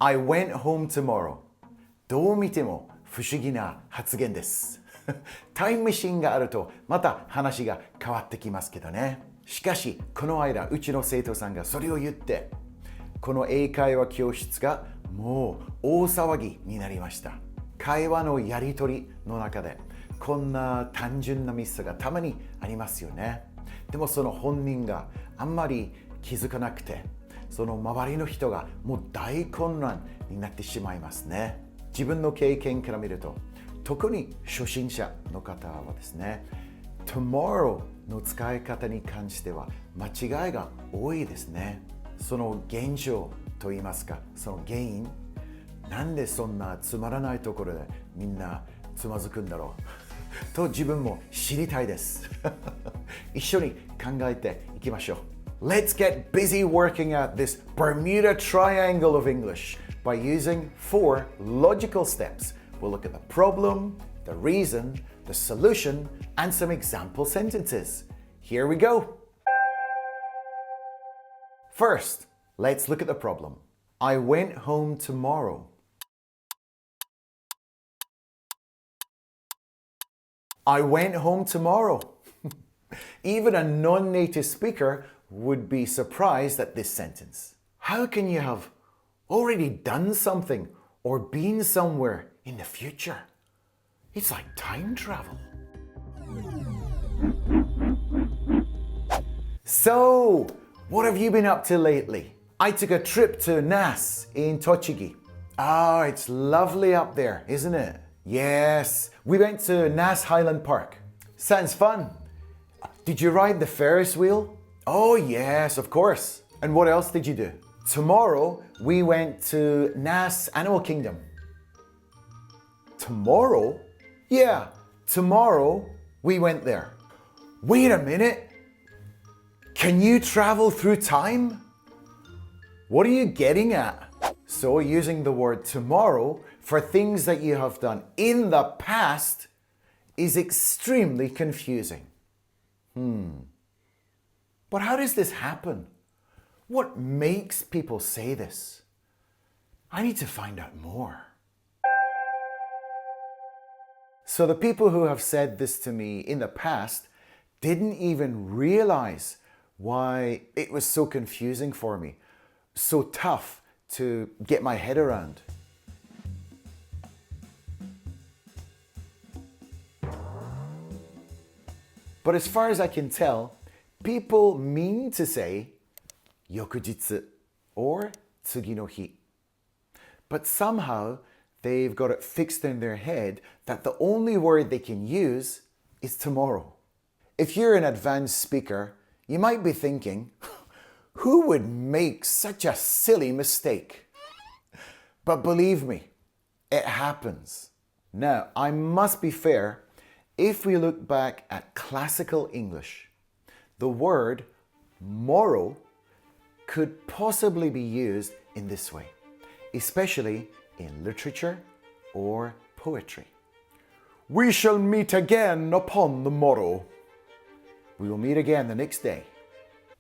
I went home tomorrow. どう見ても不思議な発言です。タイムマシンがあるとまた話が変わってきますけどね。しかし、この間、うちの生徒さんがそれを言って、この英会話教室がもう大騒ぎになりました。会話のやり取りの中で、こんな単純なミスがたまにありますよね。でもその本人があんまり気づかなくて、その周りの人がもう大混乱になってしまいますね。自分の経験から見ると、特に初心者の方はですね、tomorrow の使い方に関しては間違いが多いですね。その現象といいますか、その原因、なんでそんなつまらないところでみんなつまずくんだろうと自分も知りたいです。一緒に考えていきましょう。Let's get busy working at this Bermuda Triangle of English by using 4 logical steps. We'll look at the problem, the reason, the solution, and some example sentences. Here we go. First, let's look at the problem. I went home tomorrow. I went home tomorrow. Even a non-native speaker would be surprised at this sentence. How can you have already done something or been somewhere in the future? It's like time travel. So, what have you been up to lately? I took a trip to Nas in Tochigi. Oh, it's lovely up there, isn't it? Yes, we went to Nas Highland Park. Sounds fun. Did you ride the Ferris wheel? Oh yes, of course. And what else did you do? Tomorrow, we went to Nas Animal Kingdom. Tomorrow? Yeah, tomorrow we went there. Wait a minute. Can you travel through time? What are you getting at? So using the word tomorrow for things that you have done in the past is extremely confusing. But how does this happen? What makes people say this? I need to find out more. So the people who have said this to me in the past didn't even realize why it was so confusing for me, so tough to get my head around. But as far as I can tell, people mean to say 翌日 or 次の日. But somehow they've got it fixed in their head that the only word they can use is tomorrow. If you're an advanced speaker, you might be thinking, who would make such a silly mistake? But believe me, it happens. Now, I must be fair. If we look back at classical English, the word morrow could possibly be used in this way, especially in literature or poetry. We shall meet again upon the morrow. We will meet again the next day.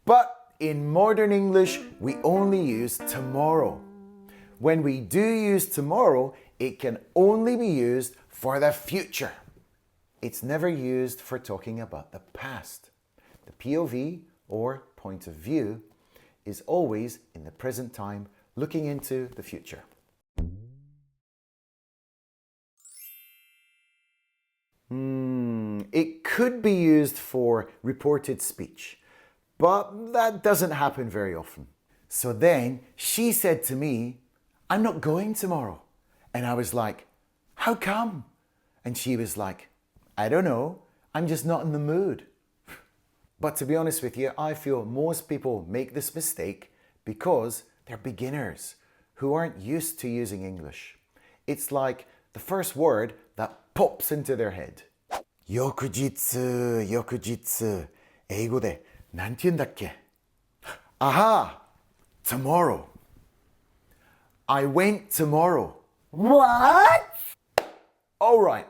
But in modern English, we only use tomorrow. When we do use tomorrow, it can only be used for the future. It's never used for talking about the past. The POV, or point of view, is always in the present time, looking into the future. It could be used for reported speech, but that doesn't happen very often. So then she said to me, I'm not going tomorrow. And I was like, how come? And she was like, I don't know, I'm just not in the mood. But to be honest with you, I feel most people make this mistake because they're beginners who aren't used to using English. It's like the first word that pops into their head. 翌日、翌日、英語でなんて言うんだっけ? Aha! Tomorrow. I went tomorrow. What? All right,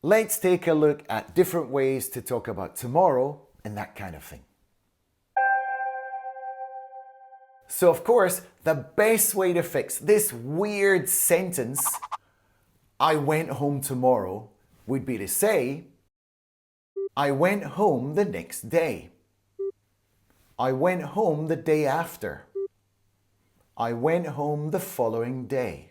let's take a look at different ways to talk about tomorrow and that kind of thing. So of course, the best way to fix this weird sentence, I went home tomorrow, would be to say, I went home the next day. I went home the day after. I went home the following day.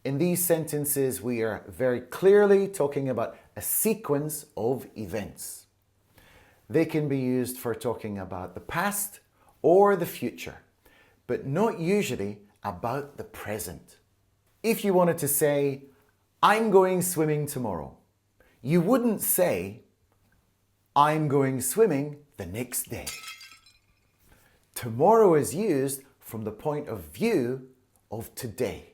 In these sentences, we are very clearly talking about a sequence of events. They can be used for talking about the past or the future, but not usually about the present. If you wanted to say, I'm going swimming tomorrow, you wouldn't say, I'm going swimming the next day. Tomorrow is used from the point of view of today,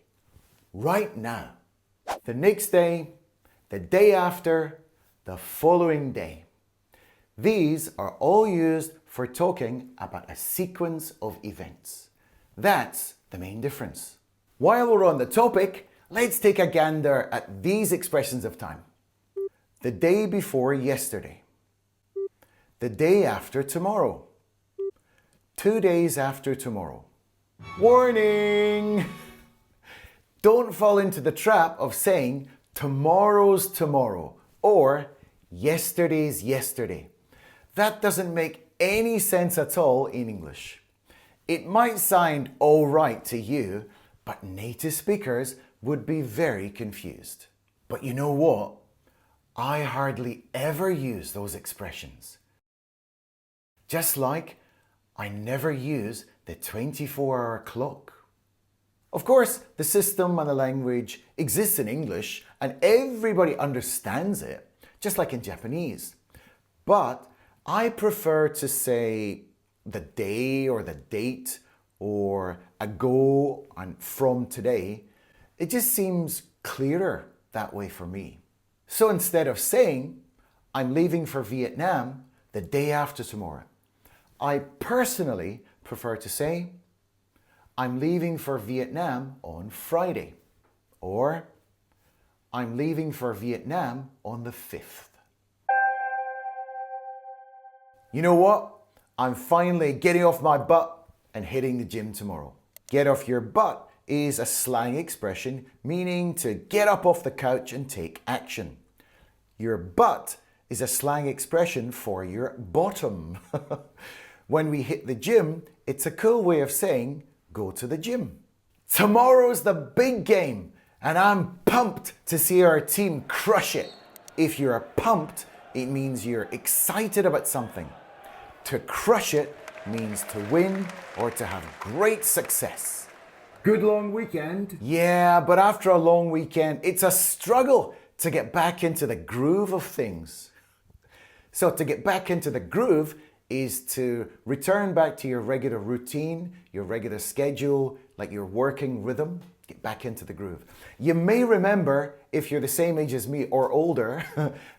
right now. The next day, the day after, the following day. These are all used for talking about a sequence of events. That's the main difference. While we're on the topic, let's take a gander at these expressions of time. The day before yesterday. The day after tomorrow. 2 days after tomorrow. Warning! Don't fall into the trap of saying tomorrow's tomorrow or yesterday's yesterday. That doesn't make any sense at all in English. It might sound all right to you, but native speakers would be very confused. But you know what? I hardly ever use those expressions. Just like I never use the 24-hour clock. Of course, the system and the language exists in English and everybody understands it, just like in Japanese. But I prefer to say the day or the date or ago and from today. It just seems clearer that way for me. So instead of saying, I'm leaving for Vietnam the day after tomorrow, I personally prefer to say, I'm leaving for Vietnam on Friday, or I'm leaving for Vietnam on the 5th. You know what? I'm finally getting off my butt and hitting the gym tomorrow. Get off your butt is a slang expression meaning to get up off the couch and take action. Your butt is a slang expression for your bottom. When we hit the gym, it's a cool way of saying go to the gym. Tomorrow's the big game and I'm pumped to see our team crush it. If you're pumped, it means you're excited about something. To crush it means to win or to have great success. Good long weekend. Yeah, but after a long weekend, it's a struggle to get back into the groove of things. So to get back into the groove is to return back to your regular routine, your regular schedule, like your working rhythm. Get back into the groove. You may remember, if you're the same age as me or older,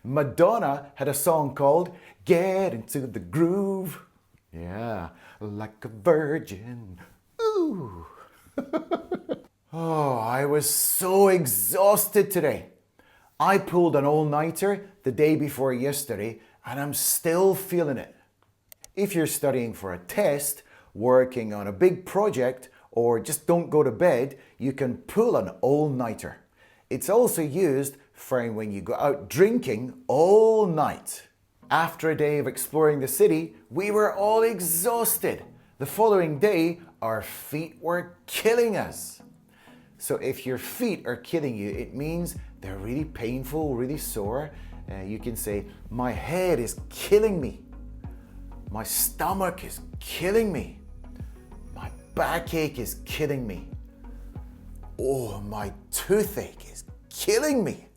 Madonna had a song called Get Into the Groove. Yeah, like a virgin. Ooh. Oh, I was so exhausted today. I pulled an all-nighter the day before yesterday and I'm still feeling it. If you're studying for a test, working on a big project, or just don't go to bed, you can pull an all-nighter. It's also used for when you go out drinking all night. After a day of exploring the city, we were all exhausted. The following day, our feet were killing us. So if your feet are killing you, it means they're really painful, really sore. You can say, my head is killing me. My stomach is killing me. My backache is killing me. Oh, my toothache is killing me.